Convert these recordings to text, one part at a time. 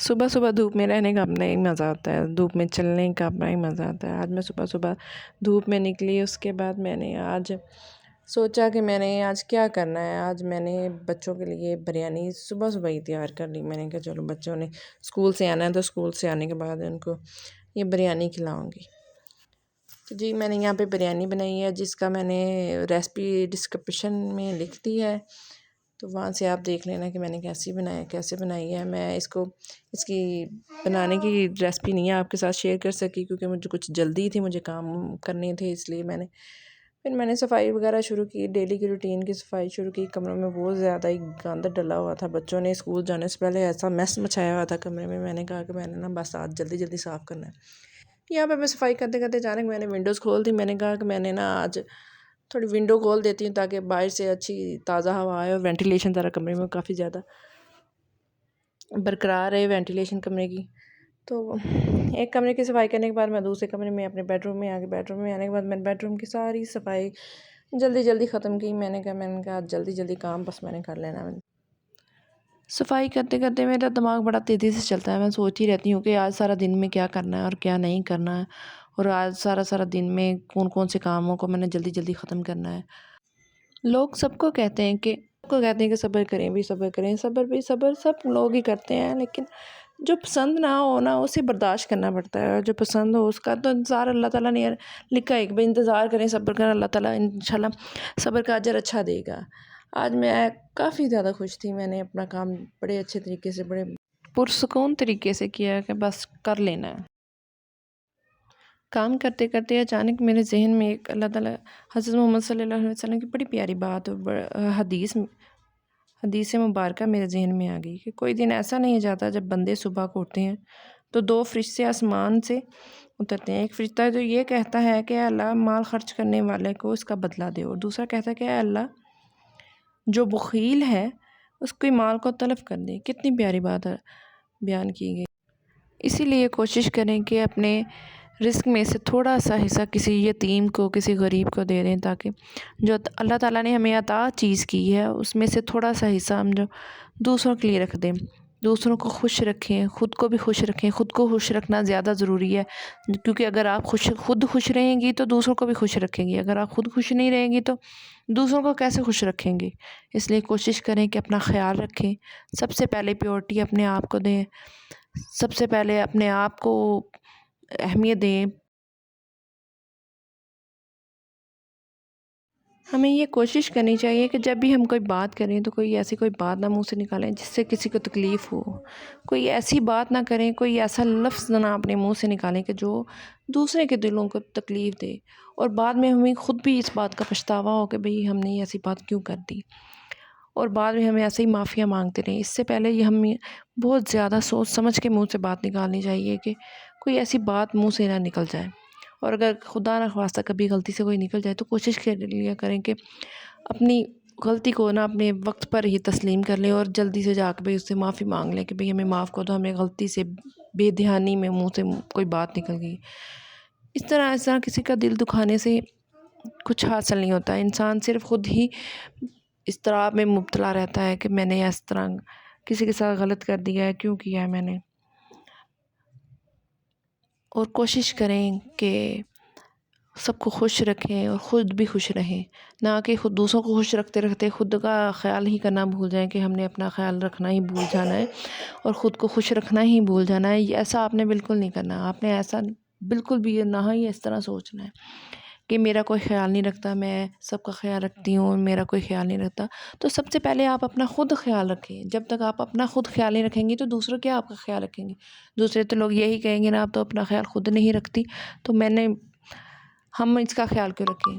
صبح صبح دھوپ میں رہنے کا اپنا ہی مزہ ہوتا ہے، دھوپ میں چلنے کا اپنا ہی مزہ آتا ہے۔ آج میں صبح صبح دھوپ میں نکلی، اس کے بعد میں نے آج سوچا کہ میں نے آج کیا کرنا ہے۔ آج میں نے بچوں کے لیے بریانی صبح صبح ہی تیار کر لی۔ میں نے کہا چلو بچوں نے اسکول سے آنا ہے تو اسکول سے آنے کے بعد ان کو یہ بریانی کھلاؤں گی۔ تو جی میں نے یہاں پہ بریانی بنائی ہے، جس کا میں نے ریسپی ڈسکرپشن میں لکھ دی ہے، تو وہاں سے آپ دیکھ لینا کہ میں نے کیسے بنائی ہے۔ میں اس کی بنانے کی ریسپی نہیں ہے آپ کے ساتھ شیئر کر سکی، کیونکہ مجھے کچھ جلدی تھی، مجھے کام کرنے تھے، اس لیے پھر میں نے صفائی وغیرہ شروع کی، ڈیلی کی روٹین کی صفائی شروع کی۔ کمروں میں بہت زیادہ ہی گند ڈلا ہوا تھا، بچوں نے اسکول جانے سے پہلے ایسا میس مچھایا ہوا تھا کمرے میں۔ میں نے کہا کہ میں نے بس آج جلدی جلدی صاف کرنا ہے۔ یہاں پہ میں صفائی کرتے کرتے اچانک میں نے ونڈوز کھول دی۔ میں نے کہا کہ میں نے آج تھوڑی ونڈو کھول دیتی ہوں تاکہ باہر سے اچھی تازہ ہوا آئے اور وینٹیلیشن ذرا کمرے میں کافی زیادہ برقرار رہے وینٹیلیشن کمرے کی۔ تو ایک کمرے کی صفائی کرنے کے بعد میں دوسرے کمرے میں اپنے بیڈ روم میں آ گئی۔ بیڈ روم میں آنے کے بعد میں نے بیڈ روم کی ساری صفائی جلدی جلدی ختم کی۔ میں نے کہا جلدی جلدی کام بس میں نے کر لینا ہے۔ صفائی کرتے کرتے میرا دماغ بڑا تیزی سے چلتا ہے، میں سوچتی رہتی ہوں کہ آج سارا دن میں کیا کرنا ہے اور کیا نہیں کرنا ہے، اور آج سارا دن میں کون سے کاموں کو میں نے جلدی جلدی ختم کرنا ہے۔ لوگ سب کو کہتے ہیں کہ صبر کریں صبر سب لوگ ہی کرتے ہیں، لیکن جو پسند نہ ہو نا اسے برداشت کرنا پڑتا ہے، اور جو پسند ہو اس کا تو انتظار اللہ تعالیٰ نے لکھا ہے کہ بھائی انتظار کریں، صبر کریں، اللہ تعالیٰ انشاءاللہ صبر کا اجر اچھا دے گا۔ آج میں کافی زیادہ خوش تھی، میں نے اپنا کام بڑے اچھے طریقے سے، بڑے پرسکون طریقے سے کیا کہ بس کر لینا ہے۔ کام کرتے کرتے اچانک میرے ذہن میں ایک اللہ تعالیٰ حضرت محمد صلی اللہ علیہ وسلم کی بڑی پیاری بات حدیث مبارکہ میرے ذہن میں آ گئی کہ کوئی دن ایسا نہیں جاتا جب بندے صبح کو اٹھتے ہیں تو دو فرشتے آسمان سے اترتے ہیں۔ ایک فرشتہ جو یہ کہتا ہے کہ اے اللہ مال خرچ کرنے والے کو اس کا بدلہ دے، اور دوسرا کہتا ہے کہ اے اللہ جو بخیل ہے اس کے مال کو تلف کر دے۔ کتنی پیاری بات بیان کی گئی۔ اسی لیے کوشش کریں کہ اپنے رزق میں سے تھوڑا سا حصہ کسی یتیم کو، کسی غریب کو دے دیں، تاکہ جو اللہ تعالیٰ نے ہمیں عطا چیز کی ہے اس میں سے تھوڑا سا حصہ ہم جو دوسروں کے لیے رکھ دیں، دوسروں کو خوش رکھیں، خود کو بھی خوش رکھیں۔ خود کو خوش رکھنا زیادہ ضروری ہے، کیونکہ اگر آپ خود خوش رہیں گی تو دوسروں کو بھی خوش رکھیں گی، اگر آپ خود خوش نہیں رہیں گی تو دوسروں کو کیسے خوش رکھیں گے۔ اس لیے کوشش کریں کہ اپنا خیال رکھیں، سب سے پہلے پیورٹی اپنے آپ کو دیں، سب سے پہلے اپنے آپ کو اہمیت دیں۔ ہمیں یہ کوشش کرنی چاہیے کہ جب بھی ہم کوئی بات کریں تو کوئی بات نہ منہ سے نکالیں جس سے کسی کو تکلیف ہو، کوئی ایسی بات نہ کریں، کوئی ایسا لفظ نہ اپنے منہ سے نکالیں کہ جو دوسرے کے دلوں کو تکلیف دے، اور بعد میں ہمیں خود بھی اس بات کا پچھتاوا ہو کہ بھئی ہم نے ایسی بات کیوں کر دی، اور بعد میں ہمیں ایسے ہی معافیاں مانگتے رہیں۔ اس سے پہلے یہ ہمیں بہت زیادہ سوچ سمجھ کے منہ سے بات نکالنی چاہیے کہ کوئی ایسی بات منہ سے نہ نکل جائے، اور اگر خدا نہ خواستہ کبھی غلطی سے کوئی نکل جائے تو کوشش کر لیا کریں کہ اپنی غلطی کو نا اپنے وقت پر ہی تسلیم کر لیں، اور جلدی سے جا کے بھئی اس سے معافی مانگ لیں کہ بھئی ہمیں معاف کر دو، ہمیں غلطی سے بے دھیانی میں منہ سے کوئی بات نکل گئی۔ اس طرح کسی کا دل دکھانے سے کچھ حاصل نہیں ہوتا، انسان صرف خود ہی اضطراب میں مبتلا رہتا ہے کہ میں نے اس طرح کسی کے ساتھ غلط کر دیا ہے، کیوں کیا ہے میں نے۔ اور کوشش کریں کہ سب کو خوش رکھیں اور خود بھی خوش رہیں، نہ کہ خود دوسروں کو خوش رکھتے رکھتے خود کا خیال ہی کرنا بھول جائیں کہ ہم نے اپنا خیال رکھنا ہی بھول جانا ہے اور خود کو خوش رکھنا ہی بھول جانا ہے۔ ایسا آپ نے بالکل نہیں کرنا، آپ نے ایسا بالکل بھی نہ ہی اس طرح سوچنا ہے کہ میرا کوئی خیال نہیں رکھتا، میں سب کا خیال رکھتی ہوں اور میرا کوئی خیال نہیں رکھتا۔ تو سب سے پہلے آپ اپنا خود خیال رکھیں۔ جب تک آپ اپنا خود خیال نہیں رکھیں گی تو دوسروں کیا آپ کا خیال رکھیں گے؟ دوسرے تو لوگ یہی کہیں گے نا آپ تو اپنا خیال خود نہیں رکھتی، تو ہم اس کا خیال کیوں رکھیں؟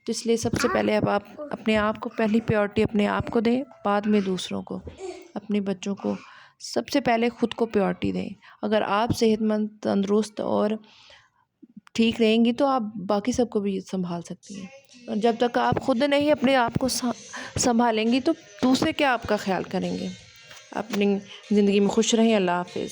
تو اس لیے سب سے پہلے اب آپ اپنے آپ کو پہلی پیورٹی اپنے آپ کو دیں، بعد میں دوسروں کو، اپنے بچوں کو، سب سے پہلے خود کو پیورٹی دیں۔ اگر آپ صحت مند، تندرست اور ٹھیک رہیں گی تو آپ باقی سب کو بھی سنبھال سکتی ہیں، اور جب تک آپ خود نہیں اپنے آپ کو سنبھالیں گی تو دوسرے کیا آپ کا خیال کریں گے۔ اپنی زندگی میں خوش رہیں۔ اللہ حافظ۔